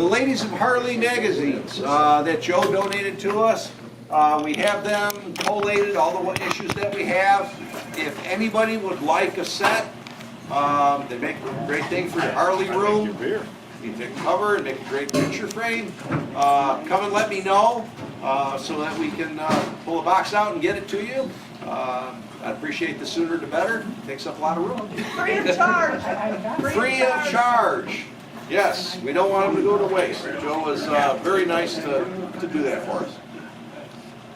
the Ladies of Harley magazines that Joe donated to us. We have them collated, all the issues that we have. If anybody would like a set, they make a great thing for your Harley room. You take a cover and make a great picture frame. Come and let me know so that we can pull a box out and get it to you. I'd appreciate the sooner the better. It takes up a lot of room. Free of charge. Free of charge. Yes, we don't want them to go to waste. Joe was very nice to do that for us.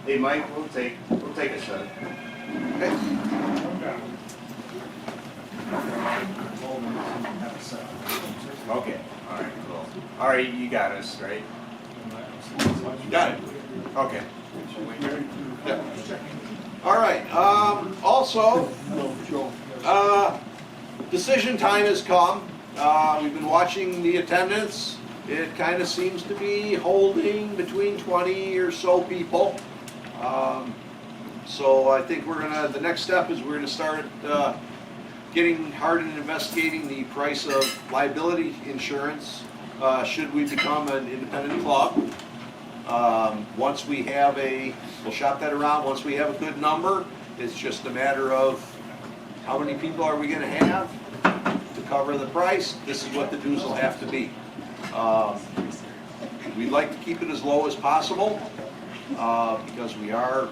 Hey Mike, we'll take a shot. Okay. Okay. All right. Cool. All right, you got us right. Got it. Okay. Yeah. All right. Also, decision time has come. We've been watching the attendance. It kind of seems to be holding between 20 or so people. So I think the next step is we're gonna start getting hard and investigating the price of liability insurance should we become an independent club. Once we have we'll shop that around. Once we have a good number, it's just a matter of how many people are we gonna have to cover the price. This is what the dues will have to be. We'd like to keep it as low as possible because we are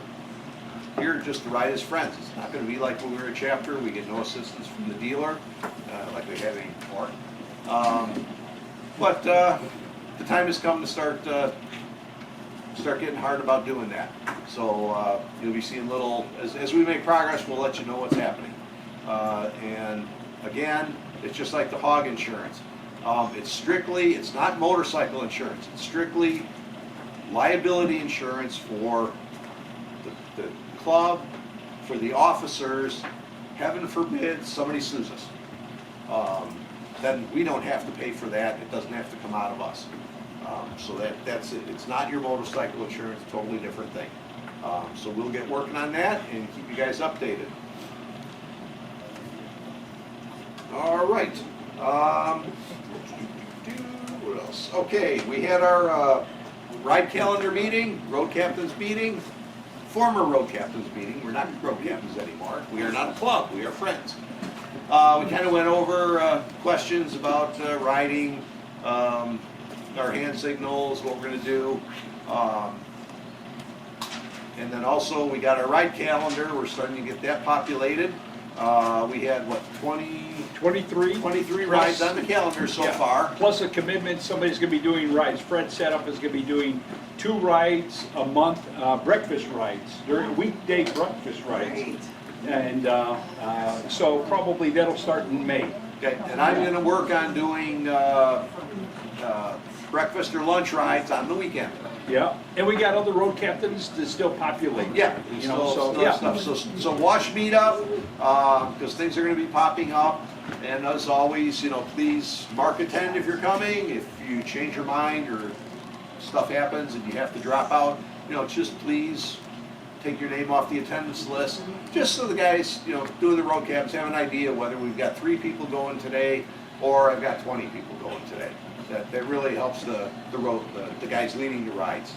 here just to ride as friends. It's not going to be like when we're a chapter. We get no assistance from the dealer like we have before. But the time has come to start getting hard about doing that. So you'll be seeing as we make progress, we'll let you know what's happening. And again, it's just like the hog insurance. It's not motorcycle insurance. It's strictly liability insurance for the club, for the officers. Heaven forbid somebody sues us. Then we don't have to pay for that. It doesn't have to come out of us. So that's it. It's not your motorcycle insurance, totally different thing. So we'll get working on that and keep you guys updated. All right. What else? Okay, we had our ride calendar meeting, road captains meeting, former road captains meeting. We're not road captains anymore. We are not a club. We are friends. We kind of went over questions about riding, our hand signals, what we're going to do. And then also we got our ride calendar. We're starting to get that populated. We had, 23 rides on the calendar so far. Plus a commitment, somebody's going to be doing rides. Fred Setup is going to be doing 2 rides a month, breakfast rides, during weekday breakfast rides. And so probably that'll start in May. Okay, and I'm going to work on doing breakfast or lunch rides on the weekend. Yeah, and we got other road captains to still populate. Yeah, you know, so watch meetup, because things are going to be popping up. And as always, please mark attend if you're coming. If you change your mind or stuff happens and you have to drop out, just please take your name off the attendance list, just so the guys, doing the road cabs have an idea whether we've got 3 people going today or I've got 20 people going today. That really helps the guys leading the rides.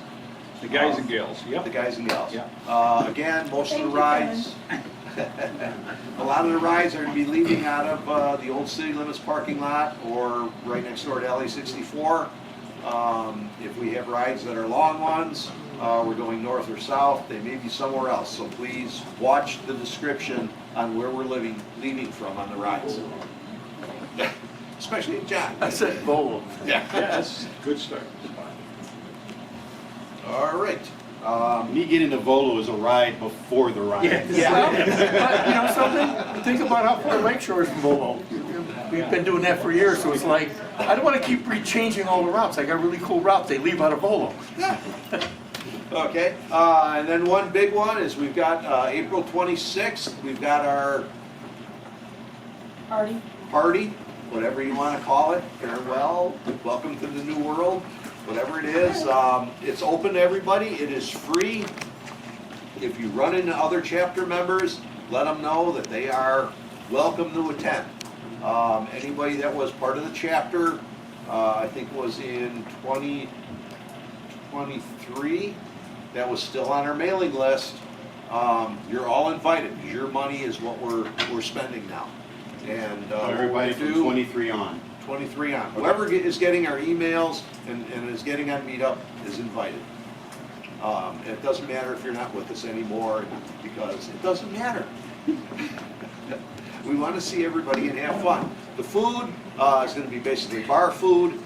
The guys and gals, yep. The guys and gals. Yeah. Again, most of the rides, a lot of the rides are going to be leaving out of the old city limits parking lot or right next door to LE 64. If we have rides that are long ones, we're going north or south. They may be somewhere else. So please watch the description on where we're leaving from on the rides. Especially John. I said Volo. Yeah. Yes, good start. All right. Me getting to Volo is a ride before the ride. Yeah. But something, think about how far Lakeshore is from Volo. We've been doing that for years, so it's like, I don't want to keep changing all the routes. I got a really cool route, they leave out of Volo. Okay, and then one big one is we've got April 26th, we've got our party, whatever you want to call it, farewell, welcome to the new world, whatever it is. It's open to everybody, it is free. If you run into other chapter members, let them know that they are welcome to attend. Anybody that was part of the chapter I think was in 2023, that was still on our mailing list. You're all invited, because your money is what we're spending now. And Everybody what we from do- 23 on. 23 on. Whoever is getting our emails and is getting on Meetup is invited. It doesn't matter if you're not with us anymore, because it doesn't matter. We want to see everybody and have fun. The food is going to be basically bar food,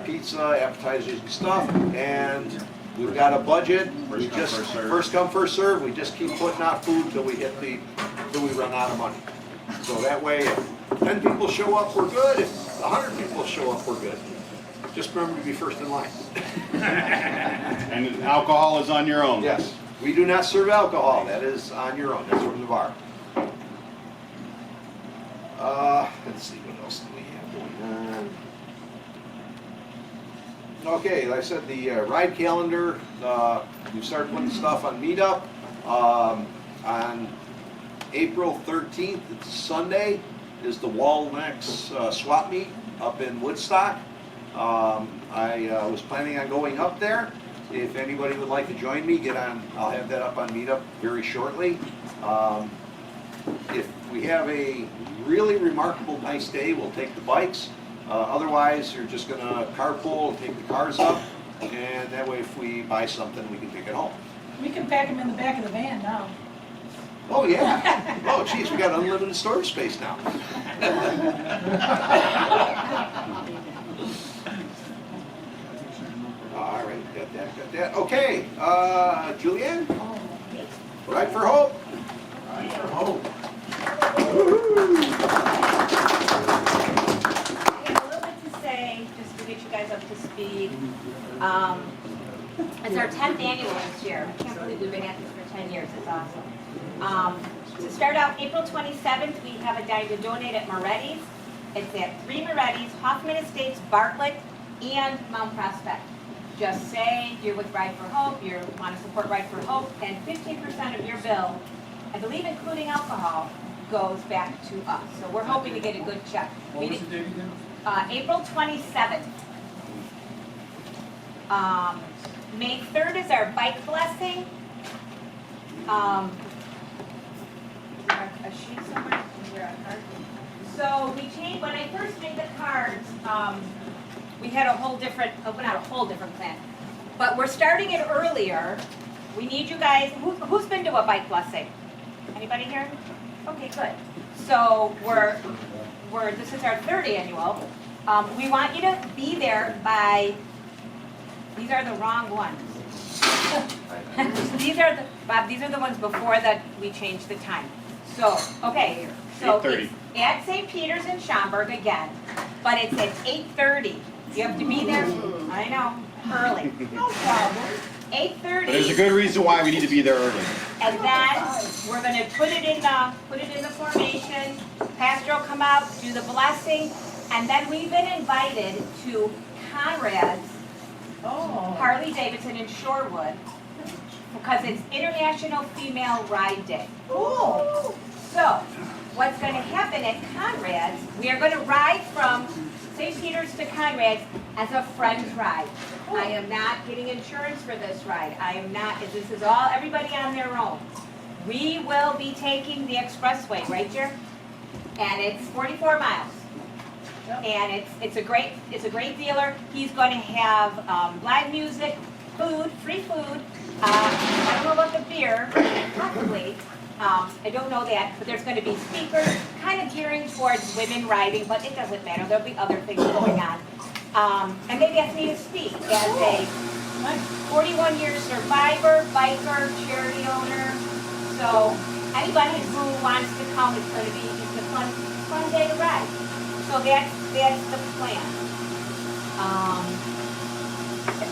pizza, appetizers and stuff, and we've got a budget. We First come, just first serve. first come, first serve. We just keep putting out food till we run out of money. So that way, if 10 people show up, we're good. If 100 people show up, we're good. Just remember to be first in line. And alcohol is on your own. Yes, we do not serve alcohol. That is on your own. That's from the bar. Let's see, what else do we have going on? Okay, like I said, the ride calendar, we started putting stuff on Meetup. On April 13th, it's Sunday, is the Walnex swap meet up in Woodstock. I was planning on going up there. If anybody would like to join me, get on, I'll have that up on Meetup very shortly. If we have a really remarkable nice day, we'll take the bikes. Otherwise, you're just gonna carpool and take the cars up, and that way if we buy something, we can take it home. We can pack them in the back of the van now. Oh, yeah. Oh, geez, we got unlimited storage space now. All right, got that. Okay, Julianne, Ride for Hope. Ride for Hope. We have a little bit to say, just to get you guys up to speed. It's our 10th annual this year. I can't believe we've been at this for 10 years. It's awesome. To start out, April 27th, we have a dime to donate at Moretti's. It's at 3 Moretti's, Hoffman Estates, Bartlett, and Mount Prospect. Just say you're with Ride for Hope, you want to support Ride for Hope, and 15% of your bill, I believe including alcohol, goes back to us. So we're hoping to get a good check. What was the date again? April 27th. May 3rd is our bike blessing. Is there a sheet somewhere? Is there a card? So we changed, when I first made the cards, we had a whole different, not a whole different plan, but we're starting it earlier. We need you guys, who's been to a bike blessing? Anybody here? Okay, good. So this is our 3rd annual. We want you to be there by, these are the wrong ones. These are the ones before that we changed the time. So, okay, so 8:30. it's at St. Peter's in Schaumburg again, but it's at 8:30. You have to be there, I know, early. No problem. 8:30. But there's a good reason why we need to be there early. And then we're gonna put it in the formation. Pastor will come out, do the blessing, and then we've been invited to Conrad's Harley Davidson in Shorewood because it's International Female Ride Day. Cool. So, what's gonna happen at Conrad's, we are gonna ride from St. Peter's to Conrad's as a friend's ride. I am not getting insurance for this ride. I am not, this is all, everybody on their own. We will be taking the expressway, right, Jer? And it's 44 miles. And it's a great dealer. He's going to have live music, food, free food. I don't know about the beer, possibly. I don't know that, but there's going to be speakers, kind of gearing towards women riding, but it doesn't matter. There'll be other things going on. And they've asked me to speak as a 41-year survivor, biker, charity owner. So anybody who wants to come, it's going to be just a fun day to ride. So that's the plan.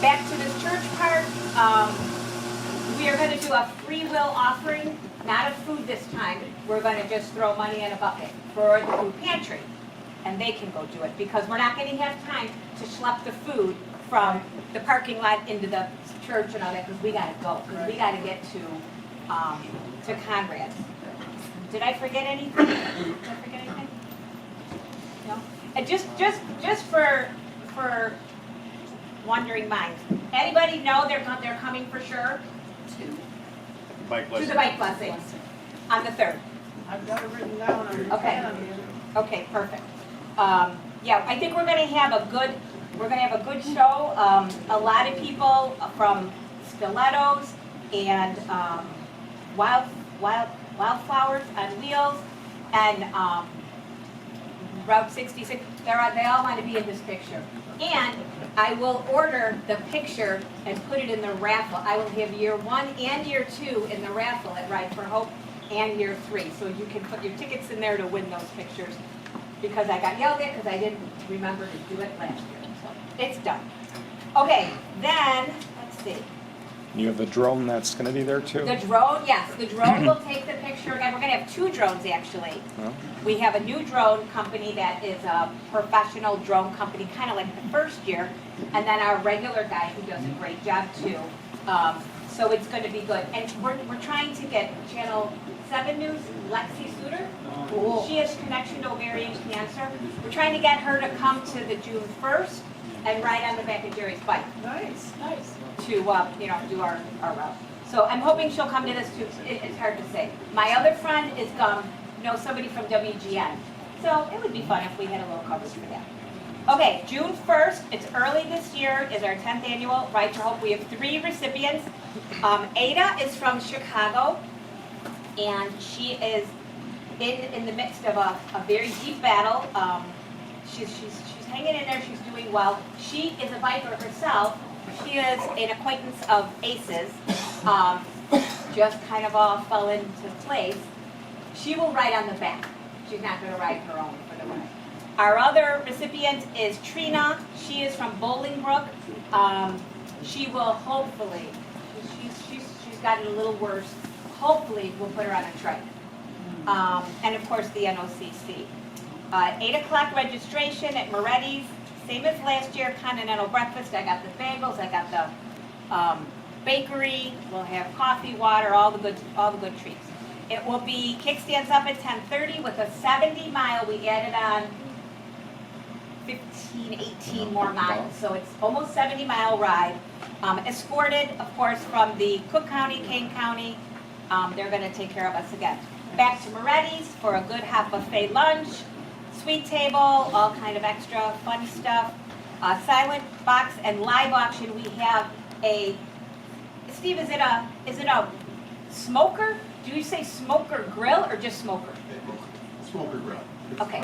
Back to this church part, we are going to do a free will offering, not of food this time. We're going to just throw money in a bucket for the food pantry, and they can go do it because we're not going to have time to schlep the food from the parking lot into the church and all that because we got to go. Because we got to get to Conrad's. Did I forget anything? Did I forget anything? No? And just for for wondering minds. Anybody know they're coming for sure? Bike To the lesson. bike blessing on the 3rd. I've got it written down on the Okay. plan here. Okay, perfect. Yeah, I think we're gonna have a good show. A lot of people from Stilettos and Wildflowers on Wheels and Route 66. They all want to be in this picture. And I will order the picture and put it in the raffle. I will have year 1 and year 2 in the raffle at Ride for Hope and year 3. So you can put your tickets in there to win those pictures. Because I got yelled at because I didn't remember to do it last year. So it's done. Okay, then, let's see. You have a drone that's going to be there too? The drone, yes, the drone will take the picture again. We're gonna have 2 drones actually. Oh. We have a new drone company that is a professional drone company, kind of like the first year. And then our regular guy who does a great job too. So it's gonna be good. And we're trying to get Channel 7 News, Lexi Suter. She has connection to ovarian cancer. We're trying to get her to come to the June 1st and ride on the back of Jerry's bike Nice, nice. to, do our route. So I'm hoping she'll come to this too. It's hard to say. My other friend is, somebody from WGN. So it would be fun if we had a little coverage for that. Okay, June 1st, it's early this year, is our 10th annual Ride for Hope. We have 3 recipients. Ada is from Chicago, and she is in the midst of a very deep battle. She's hanging in there, she's doing well. She is a biker herself. She is an acquaintance of Ace's, just kind of all fell into place. She will ride on the back. She's not gonna ride her own for the ride. Our other recipient is Trina. She is from Bolingbrook. She will hopefully, she's gotten a little worse. Hopefully, we'll put her on a trike. And of course, the NOCC. 8 o'clock registration at Moretti's, same as last year, continental breakfast. I got the bagels, I got the bakery. We'll have coffee, water, all the good treats. It will be kickstands up at 10:30 with a 70-mile. We added on 15, 18 more miles, so it's almost 70-mile ride. Escorted, of course, from the Cook County, Kane County. They're going to take care of us again. Back to Moretti's for a good hot buffet lunch, sweet table, all kind of extra fun stuff. Silent box and live auction. We have a, Steve, is it a smoker? Do you say smoker grill or just smoker? Smoker grill. Okay.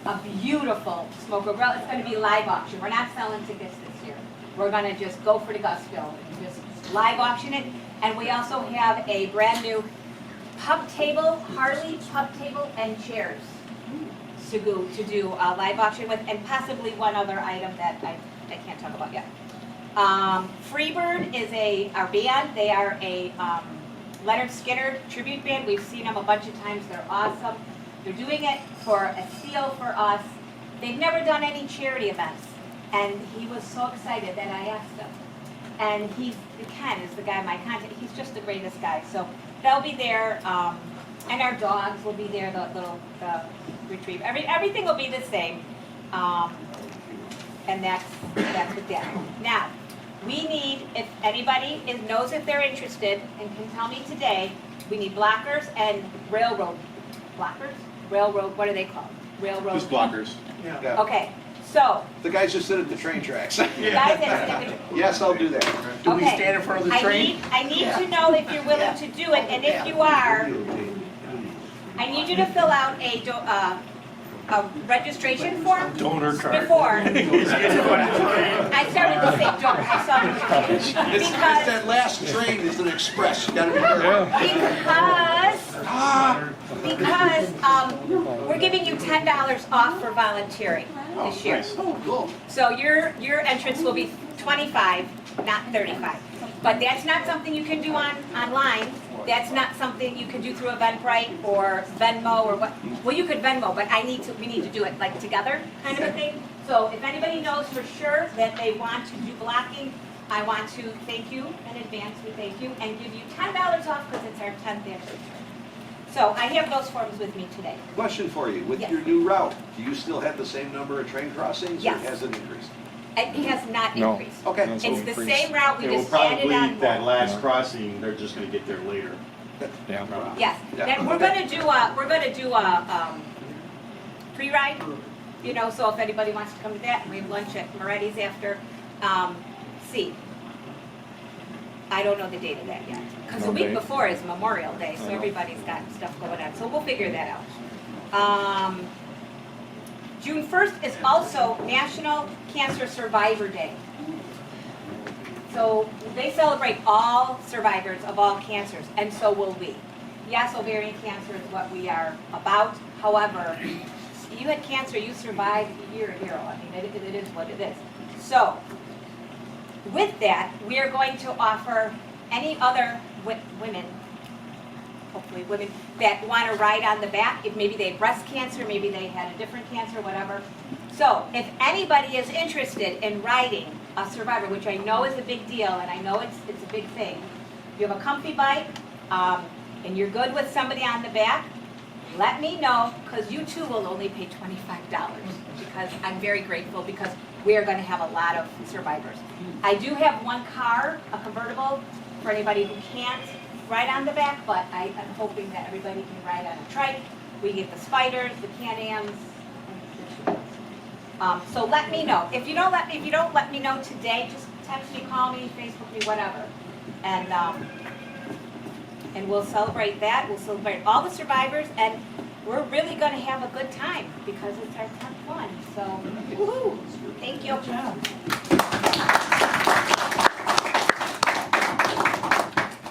A beautiful smoker grill. It's going to be live auction. We're not selling tickets this year. We're going to just go for the gusto and just live auction it. And we also have a brand new pub table, Harley pub table and chairs to do a live auction with, and possibly one other item that I can't talk about yet. Freebird is our band. They are a Leonard Skinner tribute band. We've seen them a bunch of times. They're awesome. They're doing it for a seal for us. They've never done any charity events. And he was so excited that I asked him. And Ken is the guy in my contact. He's just the greatest guy. So they'll be there. And our dogs will be there, the retrieve. Everything will be the same. And that's with that. Now, we need, if anybody knows if they're interested and can tell me today, we need blockers and railroad. Blockers? Railroad, what are they called? Railroad. Just blockers. Yeah. Okay, so, The guys just sit at the train tracks. the guys that Yes, I'll do that. Do we Okay. stand in front of the train? I need to know if you're willing to do it, and if you are, I need you to fill out a registration form Donor card. before. I started to say don't, I saw it. It's that last train is an express, you gotta be careful. Because we're giving you $10 off for volunteering this year. Nice. Oh, cool. So your entrance will be 25, not 35. But that's not something you can do online. That's not something you can do through Eventbrite or Venmo or what. Well, you could Venmo, but we need to do it like together kind of a thing. So if anybody knows for sure that they want to do blocking, I want to thank you in advance. We thank you and give you $10 off because it's our 10th anniversary. So I have those forms with me today. Question for you, with Yes. your new route, do you still have the same number of train crossings? Yes. Or has it increased? It has not No. increased. Okay. No, It's so the increase. same route, we It will just added probably, on that more. last Yeah. crossing, they're just gonna get there later. Yeah. Yes, Yeah. then we're gonna do a pre-ride, you know, so if anybody wants to come to that, we have lunch at Moretti's after. See, I don't know the date of that yet, because the No week date. before is Memorial Day, I so know. everybody's got stuff going on, so we'll figure that out. June 1st is also National Cancer Survivor Day. So they celebrate all survivors of all cancers, and so will we. Yes, ovarian cancer is what we are about. However, you had cancer, you survived, you're a hero. I mean, it is what it is. So, with that, we are going to offer any other women, hopefully women, that want to ride on the back. If maybe they have breast cancer, maybe they had a different cancer, whatever. So, if anybody is interested in riding a survivor, which I know is a big deal, and I know it's a big thing. If you have a comfy bike, and you're good with somebody on the back, let me know, because you too will only pay $25, because I'm very grateful, because we are gonna have a lot of survivors. I do have one car, a convertible, for anybody who can't ride on the back, but I'm hoping that everybody can ride on a trike. We get the Spiders, the Can-Ams, so let me know. If you don't let me know today, just text me, call me, Facebook me, whatever. And we'll celebrate that. We'll celebrate all the survivors, and we're really going to have a good time because it's our 10th one. So, woohoo! Thank you.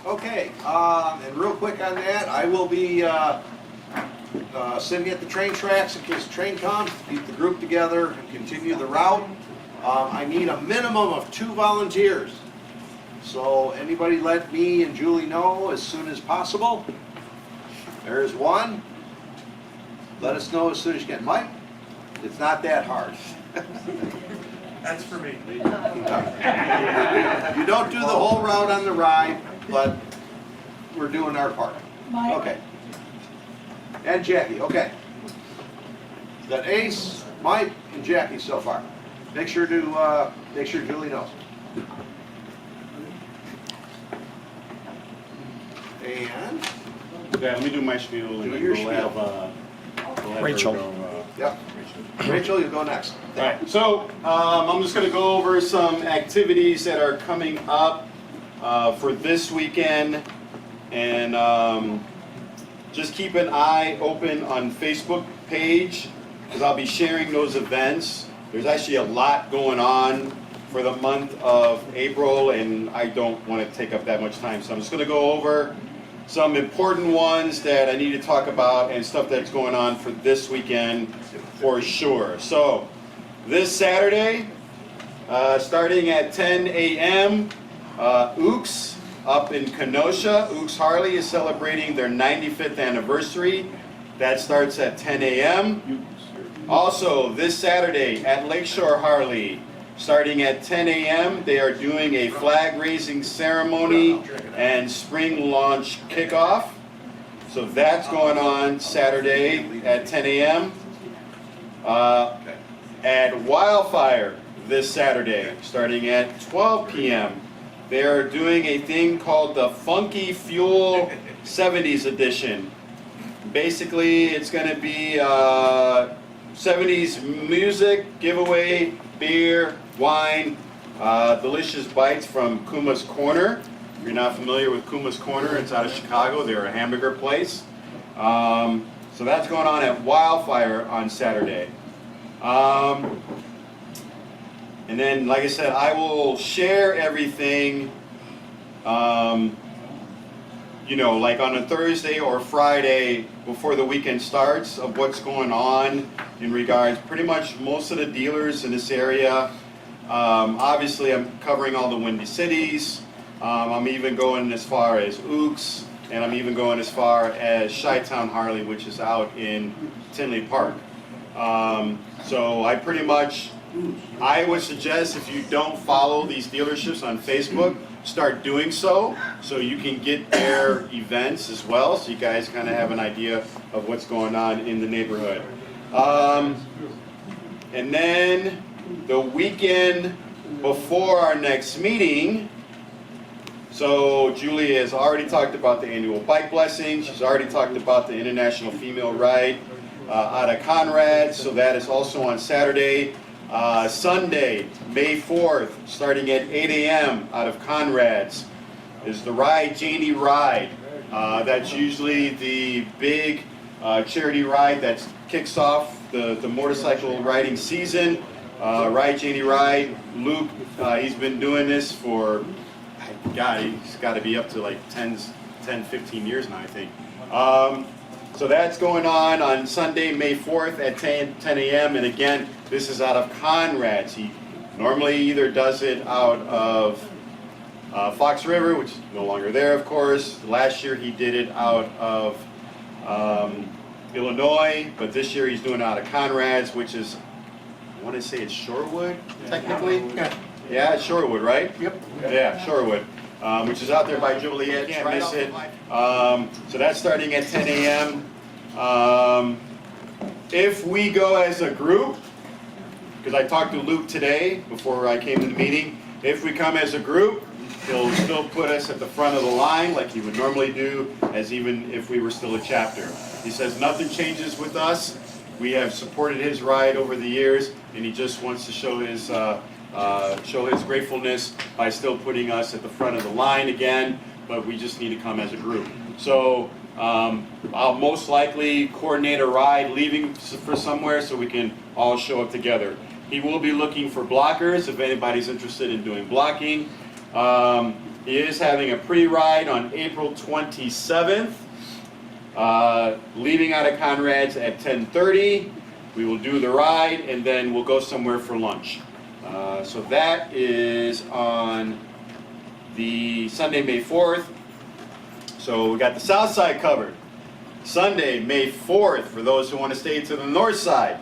Okay, and real quick on that, I will be sitting at the train tracks in case the train comes, keep the group together and continue the route. I need a minimum of 2 volunteers. So anybody let me and Julie know as soon as possible. There's one. Let us know as soon as you can. Mike, it's not that hard. That's for me. You don't do the whole route on the ride, but we're doing our part. Mike? Okay. And Jackie, okay. Got Ace, Mike, and Jackie so far. Make sure Julie knows. And, Okay, let me do my spiel and Do then your we'll spiel. have Rachel. her go, yep. Rachel, you'll go next. All right, so I'm just going to go over some activities that are coming up for this weekend, and just keep an eye open on Facebook page because I'll be sharing those events. There's actually a lot going on for the month of April, and I don't want to take up that much time, so I'm just going to go over some important ones that I need to talk about and stuff that's going on for this weekend for sure. So this Saturday, starting at 10 a.m., Ooks up in Kenosha. Ooks Harley is celebrating their 95th anniversary. That starts at 10 a.m. Also, this Saturday at Lakeshore Harley, starting at 10 a.m., they are doing a flag-raising ceremony and spring launch kickoff. So that's going on Saturday at 10 a.m. At Wildfire this Saturday, starting at 12 p.m., they are doing a thing called the Funky Fuel 70s edition. Basically, it's going to be 70s music, giveaway, beer, wine, delicious bites from Kuma's Corner. If you're not familiar with Kuma's Corner, it's out of Chicago. They're a hamburger place. So that's going on at Wildfire on Saturday. And then, like I said, I will share everything, you know, like on a Thursday or Friday before the weekend starts of what's going on in regards, pretty much most of the dealers in this area. Obviously, I'm covering all the Windy Cities. I'm even going as far as Ooks, and I'm even going as far as Chi-Town Harley, which is out in Tinley Park. So I pretty much, I would suggest if you don't follow these dealerships on Facebook, start doing so you can get their events as well, so you guys kind of have an idea of what's going on in the neighborhood. And then the weekend before our next meeting, so Julie has already talked about the annual bike blessing. She's already talked about the International Female Ride out of Conrad. So that is also on Saturday. Sunday, May 4th, starting at 8 a.m. out of Conrad's, is the Ride Janie Ride. That's usually the big charity ride that kicks off the motorcycle riding season. Ride Janie Ride. Luke, he's been doing this for, God, he's got to be up to like 10, 15 years now, I think. So that's going on Sunday, May 4th at 10 a.m. And again, this is out of Conrad's. He normally either does it out of Fox River, which is no longer there, of course. Last year he did it out of Illinois, but this year he's doing it out of Conrad's, which is, I want to say it's Shorewood, technically? Yeah, it's Shorewood, right? Yep. Yeah, Shorewood, which is out there by Joliet. Can't miss it. So that's starting at 10 a.m. If we go as a group, because I talked to Luke today before I came to the meeting, if we come as a group, he'll still put us at the front of the line like he would normally do, as even if we were still a chapter. He says nothing changes with us. We have supported his ride over the years, and he just wants to show his gratefulness by still putting us at the front of the line again, but we just need to come as a group. So I'll most likely coordinate a ride leaving for somewhere so we can all show up together. He will be looking for blockers if anybody's interested in doing blocking. He is having a pre-ride on April 27th, leaving out of Conrad's at 10:30. We will do the ride and then we'll go somewhere for lunch. So that is on the Sunday, May 4th. So we got the south side covered. Sunday, May 4th, for those who want to stay to the north side.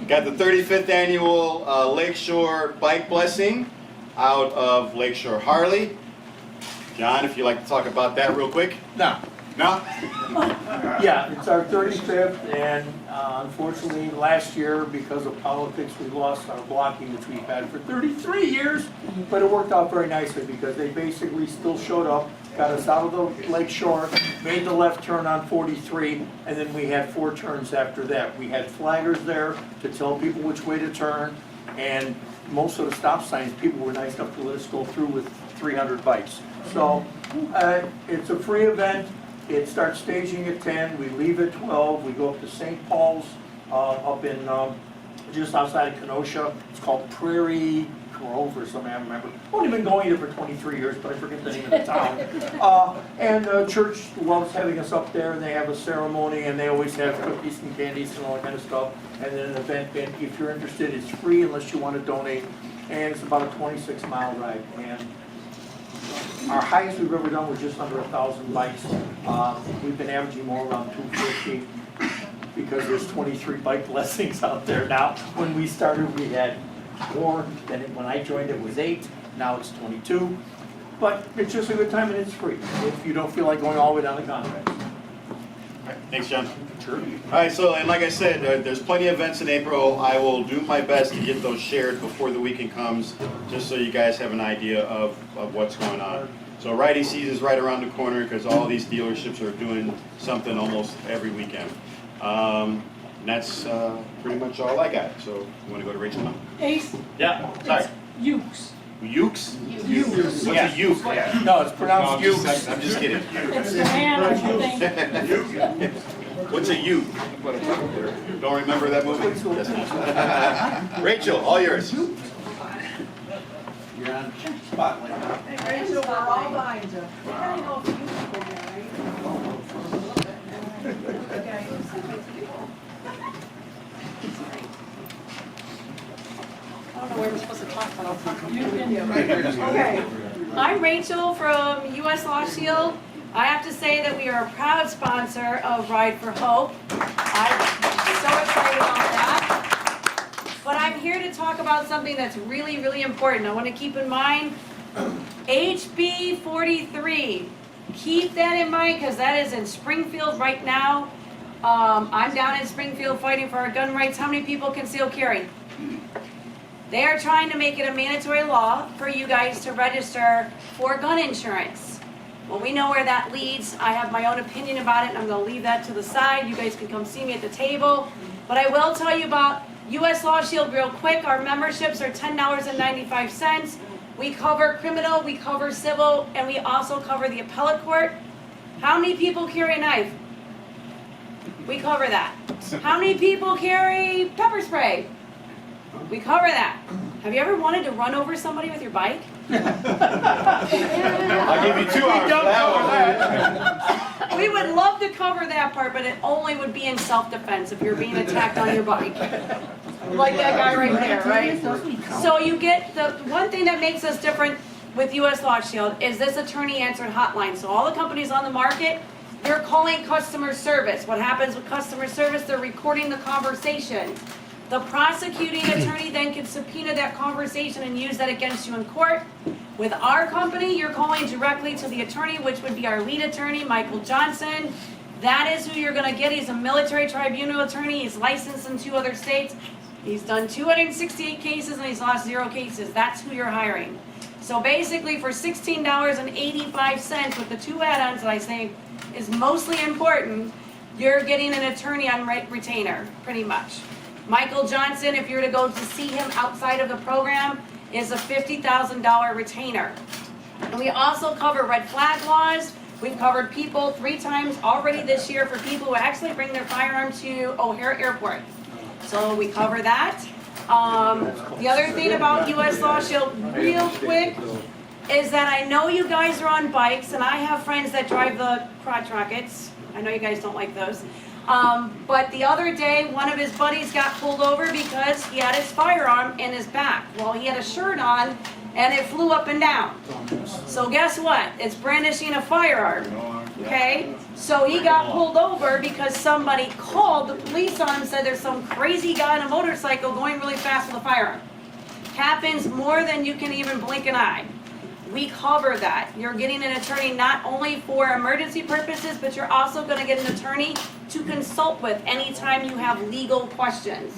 Got the 35th annual Lakeshore Bike Blessing out of Lakeshore Harley. John, if you'd like to talk about that real quick. No. No? Yeah, it's our 35th, and unfortunately, last year, because of politics, we lost our blocking, which we've had for 33 years, but it worked out very nicely, because they basically still showed up, got us out of the lake shore, made the left turn on 43, and then we had 4 turns after that. We had flaggers there to tell people which way to turn, and most of the stop signs, people were nice enough to let us go through with 300 bikes. So, it's a free event. It starts staging at 10, we leave at 12, we go up to St. Paul's, up in, just outside of Kenosha. It's called Prairie Grove or something, I don't remember. Only been going there for 23 years, but I forget the name of the town. And the church loves having us up there, and they have a ceremony, and they always have cookies and candies and all that kind of stuff. And then an event, and if you're interested, it's free unless you want to donate. And it's about a 26-mile ride. And our highest we've ever done was just under 1,000 bikes. We've been averaging more around 250 because there's 23 bike blessings out there now. When we started, we had 4. Then when I joined, it was 8. Now it's 22. But it's just a good time and it's free if you don't feel like going all the way down to Conrad. Thanks, John. Sure. All right, so, and like I said, there's plenty of events in April. I will do my best to get those shared before the weekend comes, just so you guys have an idea of what's going on. So riding season is right around the corner because all these dealerships are doing something almost every weekend. And that's pretty much all I got. So you want to go to Rachel now? Ace, Yeah, sorry. Ukes. Ukes? Ukes. What's a uke? No, it's pronounced No, Ukes. I'm just kidding. It's the hand, I think. What's a uke? Don't remember that movie? Yes. Rachel, all yours. You're on spotlight now. Hey, Rachel, we're all behind you. I gotta know if you can go I don't know where we're supposed to talk, but I'll talk. You can. Okay. I'm Rachel from US Law Shield. I have to say that we are a proud sponsor of Ride for Hope. I'm so excited about that. But I'm here to talk about something that's really, really important. I want to keep in mind HB 43. Keep that in mind because that is in Springfield right now. I'm down in Springfield fighting for our gun rights. How many people conceal carry? They are trying to make it a mandatory law for you guys to register for gun insurance. Well, we know where that leads. I have my own opinion about it, and I'm gonna leave that to the side. You guys can come see me at the table. But I will tell you about US Law Shield real quick. Our memberships are $10.95. We cover criminal, we cover civil, and we also cover the appellate court. How many people carry a knife? We cover that. How many people carry pepper spray? We cover that. Have you ever wanted to run over somebody with your bike? I'll give you 2 hours for that one. We would love to cover that part, but it only would be in self-defense if you're being attacked on your bike. Like that guy right there, right? So you get, the one thing that makes us different with US Law Shield is this attorney answered hotline. So all the companies on the market, they're calling customer service. What happens with customer service? They're recording the conversation. The prosecuting attorney then can subpoena that conversation and use that against you in court. With our company, you're calling directly to the attorney, which would be our lead attorney, Michael Johnson. That is who you're gonna get. He's a military tribunal attorney. He's licensed in 2 other states. He's done 268 cases and he's lost 0 cases. That's who you're hiring. So basically for $16.85 with the 2 add-ons that I say is mostly important, you're getting an attorney on retainer, pretty much. Michael Johnson, if you were to go to see him outside of the program, is a $50,000 retainer. And we also cover red flag laws. We've covered people 3 times already this year for people who actually bring their firearm to O'Hare Airport. So we cover that. The other thing about US Law Shield, real quick, is that I know you guys are on bikes, and I have friends that drive the crotch rockets. I know you guys don't like those. But the other day, one of his buddies got pulled over because he had his firearm in his back. Well, he had a shirt on, and it flew up and down. So guess what? It's brandishing a firearm, okay? So he got pulled over because somebody called the police on him and said there's some crazy guy on a motorcycle going really fast with a firearm. Happens more than you can even blink an eye. We cover that. You're getting an attorney not only for emergency purposes, but you're also going to get an attorney to consult with anytime you have legal questions.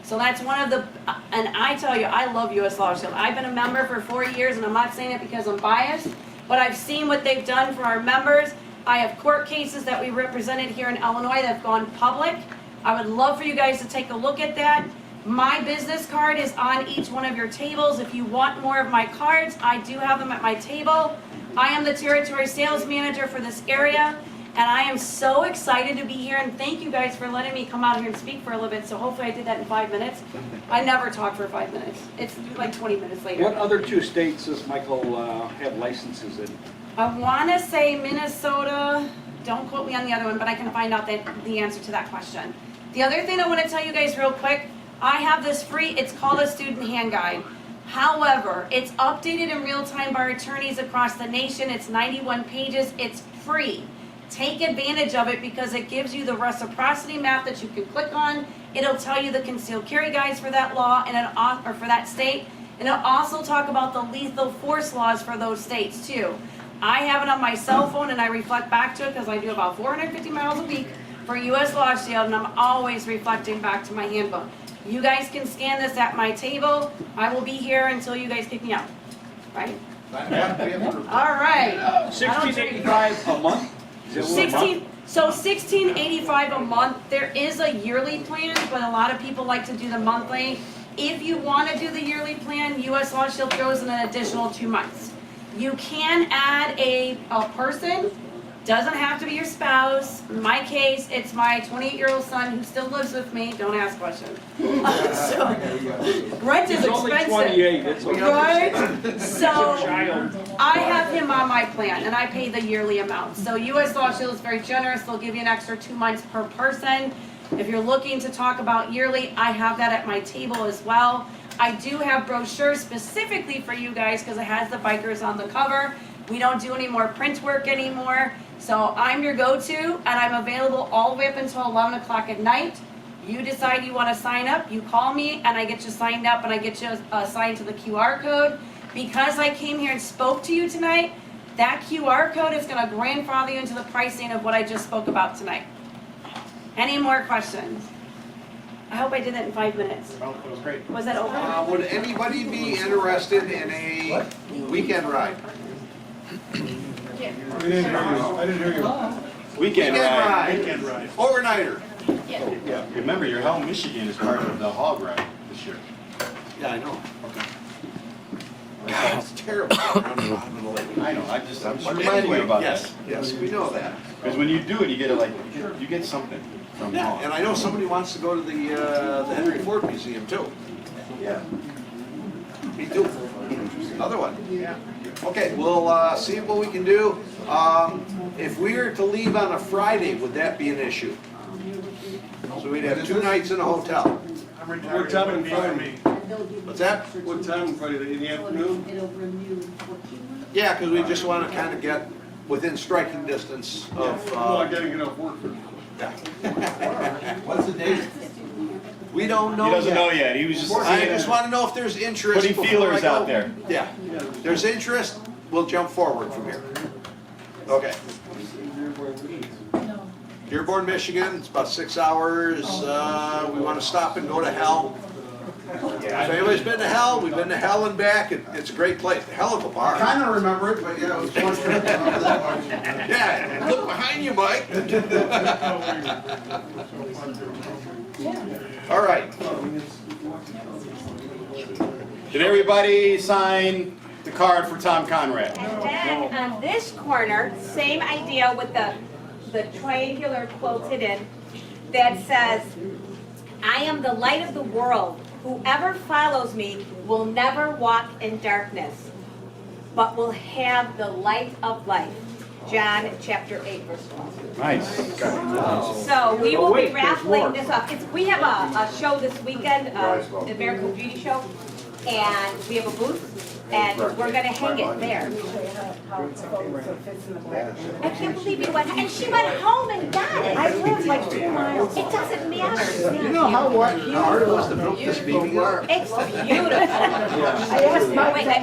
So that's one of the, and I tell you, I love US Law Shield. I've been a member for 4 years, and I'm not saying it because I'm biased, but I've seen what they've done for our members. I have court cases that we represented here in Illinois that have gone public. I would love for you guys to take a look at that. My business card is on each one of your tables. If you want more of my cards, I do have them at my table. I am the territory sales manager for this area, and I am so excited to be here, and thank you guys for letting me come out here and speak for a little bit. So hopefully I did that in 5 minutes. I never talk for 5 minutes. It's like 20 minutes later. What other 2 states does Michael have licenses in? I want to say Minnesota. Don't quote me on the other one, but I can find out the answer to that question. The other thing I want to tell you guys real quick, I have this free, it's called a student hand guide. However, it's updated in real time by our attorneys across the nation. It's 91 pages. It's free. Take advantage of it because it gives you the reciprocity map that you can click on. It'll tell you the concealed carry guides for that law and or for that state. And it'll also talk about the lethal force laws for those states too. I have it on my cell phone and I reflect back to it because I do about 450 miles a week for US Law Shield, and I'm always reflecting back to my handbook. You guys can scan this at my table. I will be here until you guys kick me out, right? All right. $16.85 a month? Is it a month? So $16.85 a month. There is a yearly plan, but a lot of people like to do the monthly. If you want to do the yearly plan, US Law Shield throws in an additional 2 months. You can add a person. Doesn't have to be your spouse. In my case, it's my 28-year-old son who still lives with me. Don't ask questions. So, rent is He's only expensive. 28. It's okay. Right? So, Child. I have him on my plan, and I pay the yearly amount. So US Law Shield is very generous. They'll give you an extra 2 months per person. If you're looking to talk about yearly, I have that at my table as well. I do have brochures specifically for you guys because it has the bikers on the cover. We don't do any more print work anymore. So I'm your go-to, and I'm available all the way up until 11 o'clock at night. You decide you want to sign up, you call me, and I get you signed up, and I get you assigned to the QR code. Because I came here and spoke to you tonight, that QR code is going to grandfather you into the pricing of what I just spoke about tonight. Any more questions? I hope I did that in 5 minutes. Well, it was great. Was that over? Would anybody be interested in a weekend ride? Weekend ride. Weekend ride. Overnighter. Yeah. Remember, your Hell Michigan is part of the hog ride this year. Yeah, I know. God, it's terrible. Around the bottom of the lake. I know, I'm just But reminding you anyway, about yes, that. yes, we know that. Because when you do it, you get you get something from Yeah, hog. and I know somebody wants to go to the Henry Ford Museum too. Yeah. Me too. Another one. Okay, we'll see what we can do. If we were to leave on a Friday, would that be an issue? So we'd have 2 nights in a hotel. What time on Friday? What's that? What time on Friday? In the afternoon? Yeah, because we just want to kind of get within striking distance of. Well, I gotta get off work first. What's the date? We don't know He doesn't yet. know yet. He was just I just want to know if there's interest. putting before feelers I go. out there. Yeah, there's interest, we'll jump forward from here. Okay. Dearborn, Michigan, it's about 6 hours. We want to stop and go to Hell. If anybody's been to Hell, we've been to Hell and back. It's a great place, a hell of a bar. Kind of remember it, but yeah, it was one trip. Yeah, look behind you, Mike. All right. Did everybody sign the card for Tom Conrad? And then on this corner, same idea with the triangular quoted in that says, I am the light of the world. Whoever follows me will never walk in darkness, but will have the light of life. John chapter 8, verse 12. Nice. So we will wait, be there's raffling more. this off. We have a show this weekend, the American Beauty Show, and we have a booth, and we're gonna hang it there. I can't believe you went, and she went home and got it. I live like 2 miles. It doesn't matter. You know how hard it was to build this meeting? It's beautiful. I asked Mike Wait, that